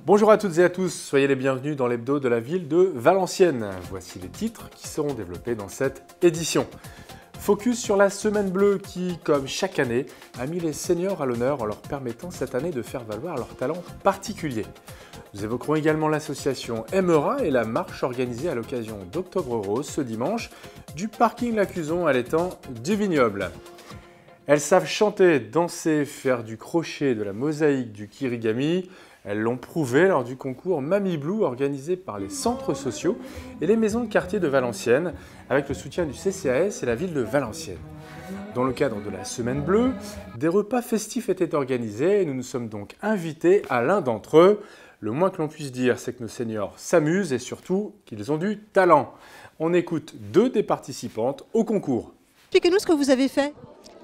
Bonjour à toutes et à tous, soyez les bienvenus dans l'hebdo de la ville de Valenciennes. Voici les titres qui seront développés dans cette édition. Focus sur la Semaine Bleue qui, comme chaque année, a mis les seniors à l'honneur en leur permettant cette année de faire valoir leurs talents particuliers. Nous évoquerons également l'association Aimera et la marche organisée à l'occasion d'Octobre Rose ce dimanche du parking L'Acuson à l'étang du Vignoble. Elles savent chanter, danser, faire du crochet, de la mosaïque, du kirigami. Elles l'ont prouvé lors du concours Mamie Blue organisé par les centres sociaux et les maisons de quartier de Valenciennes avec le soutien du CCAS et la ville de Valenciennes. Dans le cadre de la Semaine Bleue, des repas festifs étaient organisés et nous nous sommes donc invités à l'un d'entre eux. Le moins que l'on puisse dire, c'est que nos seniors s'amusent et surtout qu'ils ont du talent. On écoute deux des participantes au concours. Expliquez-nous ce que vous avez fait.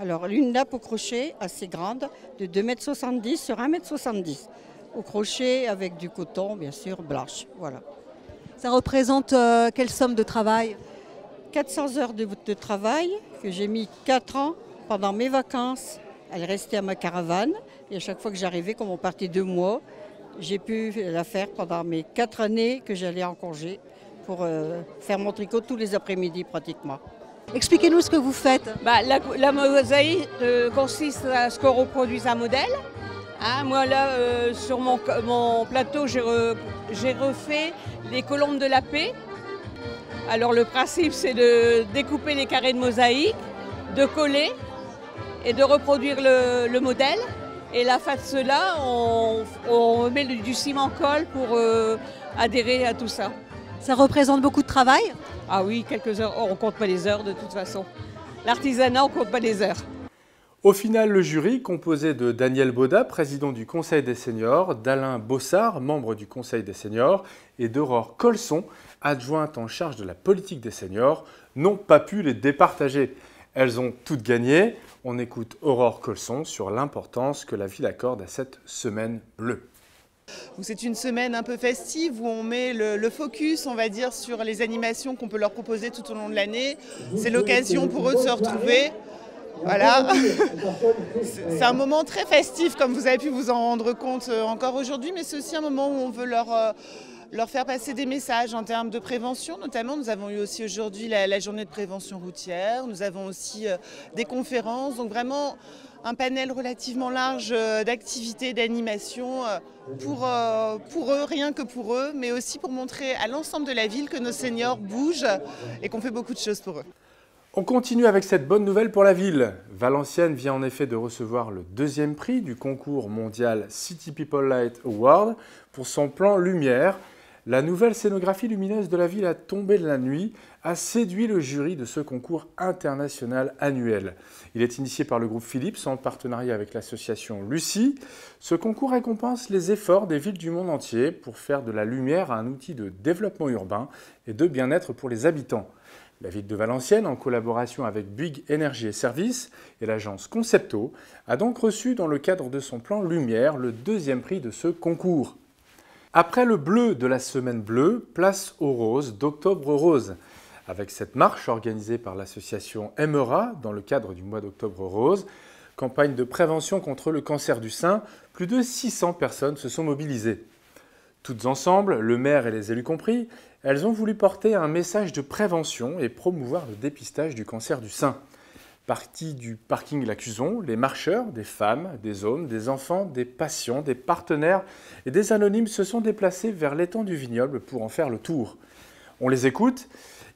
Alors, une nappe au crochet assez grande, de 2,70 m sur 1,70 m. Au crochet avec du coton, bien sûr, blanche. Voilà. Ça représente quelle somme de travail? 400 heures de travail que j'ai mis 4 ans pendant mes vacances. Elle restait à ma caravane. Et à chaque fois que j'arrivais, comme on partait 2 mois, j'ai pu la faire pendant mes 4 années que j'allais en congé pour faire mon tricot tous les après-midi pratiquement. Expliquez-nous ce que vous faites. La mosaïque consiste à ce qu'on reproduise un modèle. Moi là, sur mon plateau, j'ai refait les colombes de la paix. Alors le principe, c'est de découper les carrés de mosaïque, de coller et de reproduire le modèle. Et la face de cela, on met du ciment-colle pour adhérer à tout ça. Ça représente beaucoup de travail? Ah oui, quelques heures. On ne compte pas les heures de toute façon. L'artisanat, on ne compte pas les heures. Au final, le jury, composé de Daniel Baudat, président du Conseil des seniors, d'Alain Bossard, membre du Conseil des seniors, et d'Aurore Colson, adjointe en charge de la politique des seniors, n'ont pas pu les départager. Elles ont toutes gagné. On écoute Aurore Colson sur l'importance que la ville accorde à cette Semaine Bleue. C'est une semaine un peu festive où on met le focus, on va dire, sur les animations qu'on peut leur proposer tout au long de l'année. C'est l'occasion pour eux de se retrouver. Voilà, c'est un moment très festif comme vous avez pu vous en rendre compte encore aujourd'hui, mais c'est aussi un moment où on veut leur faire passer des messages en termes de prévention. Notamment, nous avons eu aussi aujourd'hui la journée de prévention routière, nous avons aussi des conférences, donc vraiment un panel relativement large d'activités, d'animations pour eux, rien que pour eux, mais aussi pour montrer à l'ensemble de la ville que nos seniors bougent et qu'on fait beaucoup de choses pour eux. On continue avec cette bonne nouvelle pour la ville. Valenciennes vient en effet de recevoir le 2e prix du concours mondial City People Light Award pour son plan lumière. La nouvelle scénographie lumineuse de la ville a tombé de la nuit, a séduit le jury de ce concours international annuel. Il est initié par le groupe Philips en partenariat avec l'association Lucie. Ce concours récompense les efforts des villes du monde entier pour faire de la lumière un outil de développement urbain et de bien-être pour les habitants. La ville de Valenciennes, en collaboration avec Bouygues Énergie et Services et l'agence Concepto, a donc reçu dans le cadre de son plan Lumière le 2e prix de ce concours. Après le bleu de la Semaine Bleue, place au rose d'Octobre Rose. Avec cette marche organisée par l'association Aimera dans le cadre du mois d'Octobre Rose, campagne de prévention contre le cancer du sein, plus de 600 personnes se sont mobilisées. Toutes ensemble, le maire et les élus compris, elles ont voulu porter un message de prévention et promouvoir le dépistage du cancer du sein. Partis du parking L'Acuson, les marcheurs, des femmes, des hommes, des enfants, des patients, des partenaires et des anonymes se sont déplacés vers l'étang du Vignoble pour en faire le tour. On les écoute.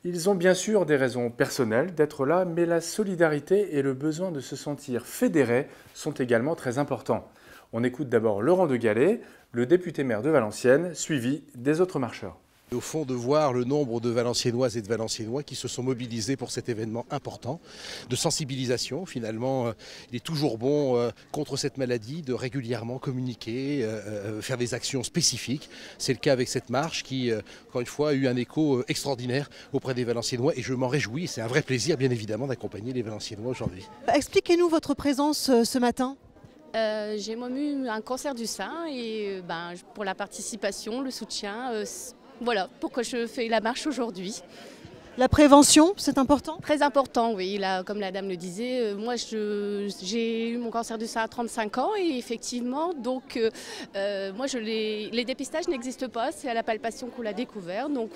Ils ont bien sûr des raisons personnelles d'être là, mais la solidarité et le besoin de se sentir fédérés sont également très importants. On écoute d'abord Laurent de Gallet, le député maire de Valenciennes, suivi des autres marcheurs. Au fond, de voir le nombre de Valenciennoises et de Valenciennois qui se sont mobilisés pour cet événement important de sensibilisation. Finalement, il est toujours bon contre cette maladie de régulièrement communiquer, faire des actions spécifiques. C'est le cas avec cette marche qui, encore une fois, a eu un écho extraordinaire auprès des Valenciennois et je m'en réjouis. C'est un vrai plaisir, bien évidemment, d'accompagner les Valenciennois aujourd'hui. Expliquez-nous votre présence ce matin. J'ai moi-même eu un cancer du sein et pour la participation, le soutien, voilà pourquoi je fais la marche aujourd'hui. La prévention, c'est important? Très important, oui. Là, comme la dame le disait, moi j'ai eu mon cancer du sein à 35 ans et effectivement, donc moi les dépistages n'existent pas, c'est à la palpation qu'on l'a découvert. Donc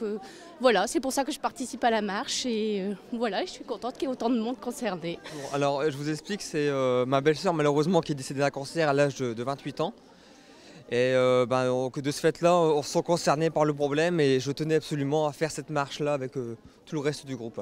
voilà, c'est pour ça que je participe à la marche et voilà, je suis contente qu'il y ait autant de monde concerné. Bon, alors je vous explique, c'est ma belle-sœur malheureusement qui est décédée d'un cancer à l'âge de 28 ans. Et donc, de ce fait-là, on se sent concerné par le problème et je tenais absolument à faire cette marche-là avec tout le reste du groupe.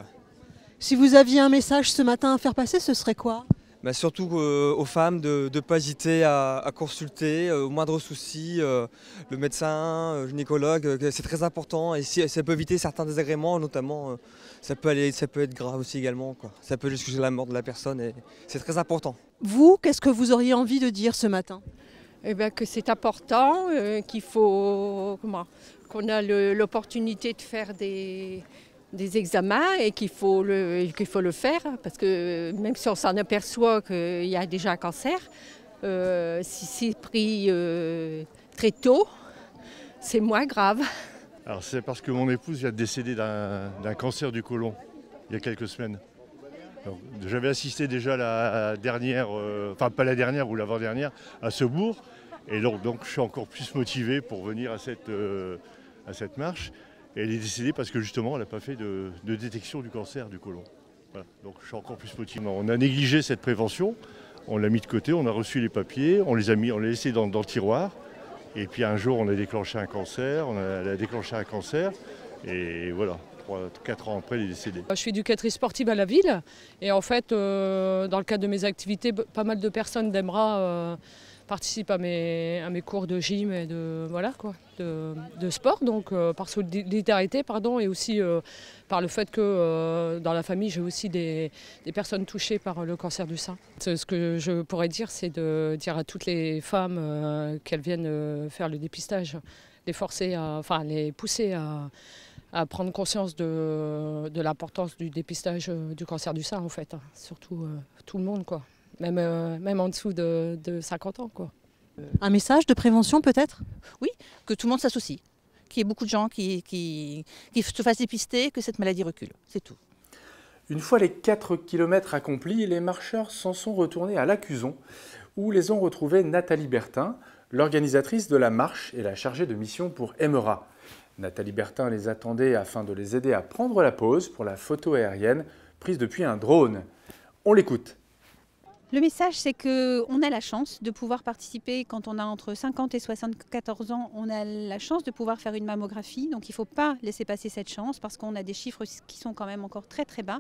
Si vous aviez un message ce matin à faire passer, ce serait quoi? Surtout aux femmes de ne pas hésiter à consulter au moindre souci le médecin, le gynécologue, c'est très important. Et si ça peut éviter certains désagréments, notamment, ça peut être grave aussi également, quoi. Ça peut jusqu'à la mort de la personne et c'est très important. Vous, qu'est-ce que vous auriez envie de dire ce matin? Eh bien, que c'est important, qu'il faut, qu'on a l'opportunité de faire des examens et qu'il faut le faire, parce que même si on s'en aperçoit qu'il y a déjà un cancer, si c'est pris très tôt, c'est moins grave. Alors c'est parce que mon épouse vient de décéder d'un cancer du côlon il y a quelques semaines. J'avais assisté déjà à la dernière, enfin pas la dernière ou l'avant-dernière, à Sebourg. Et donc je suis encore plus motivé pour venir à cette marche. Et elle est décédée parce que justement elle n'a pas fait de détection du cancer du côlon. Voilà. Donc je suis encore plus motivé. On a négligé cette prévention, on l'a mis de côté, on a reçu les papiers, on les laissés dans le tiroir. Et puis un jour on a déclenché un cancer, elle a déclenché un cancer. Et voilà. 4 ans après, elle est décédée. Je suis éducatrice sportive à la ville et en fait, dans le cadre de mes activités, pas mal de personnes d'Emra participent à mes cours de gym et de sport, donc par solidarité et aussi par le fait que dans la famille j'ai aussi des personnes touchées par le cancer du sein. Ce que je pourrais dire, c'est de dire à toutes les femmes qu'elles viennent faire le dépistage, les pousser à prendre conscience de l'importance du dépistage du cancer du sein en fait, surtout tout le monde quoi. Même en dessous de 50 ans, quoi. Un message de prévention peut-être? Oui, que tout le monde s'associe, qu'il y ait beaucoup de gens qui se fassent dépister, que cette maladie recule, c'est tout. Une fois les 4 km accomplis, les marcheurs s'en sont retournés à l'Accuzon, où les ont retrouvés Nathalie Bertin, l'organisatrice de la marche et la chargée de mission pour Emera. Nathalie Bertin les attendait afin de les aider à prendre la pause pour la photo aérienne prise depuis un drone. On l'écoute. Le message, c'est qu'on a la chance de pouvoir participer quand on a entre 50 et 74 ans. On a la chance de pouvoir faire une mammographie. Donc il ne faut pas laisser passer cette chance parce qu'on a des chiffres qui sont quand même encore très très bas.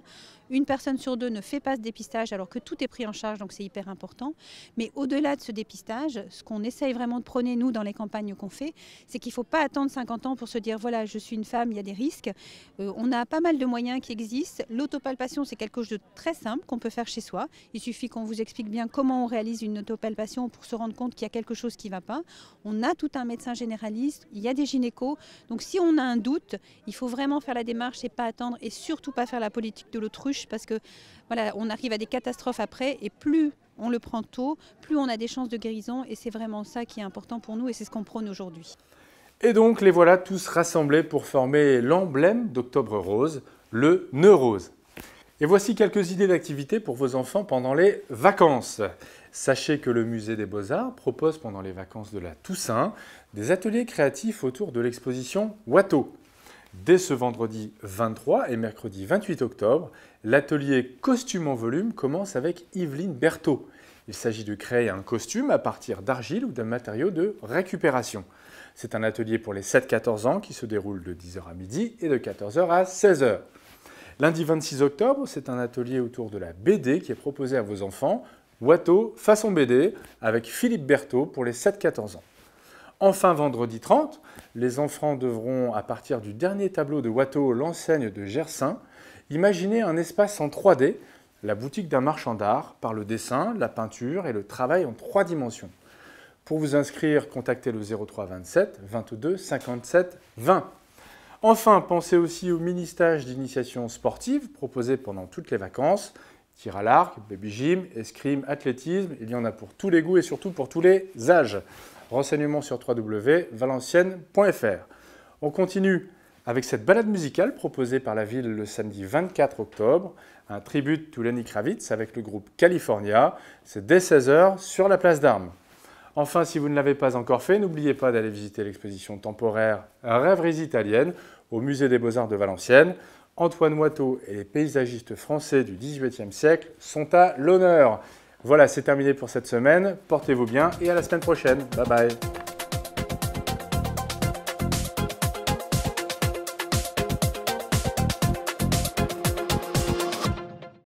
Une personne sur 2 ne fait pas ce dépistage alors que tout est pris en charge, donc c'est hyper important. Mais au-delà de ce dépistage, ce qu'on essaye vraiment de prôner, nous, dans les campagnes qu'on fait, c'est qu'il ne faut pas attendre 50 ans pour se dire, voilà, je suis une femme, il y a des risques. On a pas mal de moyens qui existent. L'autopalpation, c'est quelque chose de très simple qu'on peut faire chez soi. Il suffit qu'on vous explique bien comment on réalise une autopalpation pour se rendre compte qu'il y a quelque chose qui ne va pas. On a tout un médecin généraliste, il y a des gynécos. Donc si on a un doute, il faut vraiment faire la démarche et pas attendre et surtout pas faire la politique de l'autruche parce que voilà, on arrive à des catastrophes après et plus on le prend tôt, plus on a des chances de guérison et c'est vraiment ça qui est important pour nous et c'est ce qu'on prône aujourd'hui. Et donc les voilà tous rassemblés pour former l'emblème d'Octobre Rose, le Neurose. Et voici quelques idées d'activités pour vos enfants pendant les vacances. Sachez que le Musée des Beaux-Arts propose pendant les vacances de la Toussaint des ateliers créatifs autour de l'exposition Watteau. Dès ce vendredi 23 et mercredi 28 octobre, l'atelier Costume en volume commence avec Yveline Berthaud. Il s'agit de créer un costume à partir d'argile ou d'un matériau de récupération. C'est un atelier pour les 7-14 ans qui se déroule de 10h à midi et de 14h à 16h. Lundi 26 octobre, c'est un atelier autour de la BD qui est proposé à vos enfants. Watteau façon BD avec Philippe Berthaud pour les 7-14 ans. Enfin, vendredi 30, les enfants devront, à partir du dernier tableau de Watteau, l'enseigne de Gersaint, imaginer un espace en 3D, la boutique d'un marchand d'art, par le dessin, la peinture et le travail en 3 dimensions. Pour vous inscrire, contactez le 03 27 22 57 20. Enfin, pensez aussi au mini-stage d'initiation sportive proposé pendant toutes les vacances. Tir à l'arc, baby gym, escrime, athlétisme, il y en a pour tous les goûts et surtout pour tous les âges. Renseignements sur www.valenciennes.fr. On continue avec cette balade musicale proposée par la ville le samedi 24 octobre, un tribute to Lenny Kravitz avec le groupe California. C'est dès 16h sur la place d'Armes. Enfin, si vous ne l'avez pas encore fait, n'oubliez pas d'aller visiter l'exposition temporaire Rêveries italiennes au Musée des Beaux-Arts de Valenciennes. Antoine Watteau et les paysagistes français du XVIIIe siècle sont à l'honneur. Voilà, c'est terminé pour cette semaine. Portez-vous bien et à la semaine prochaine. Bye bye.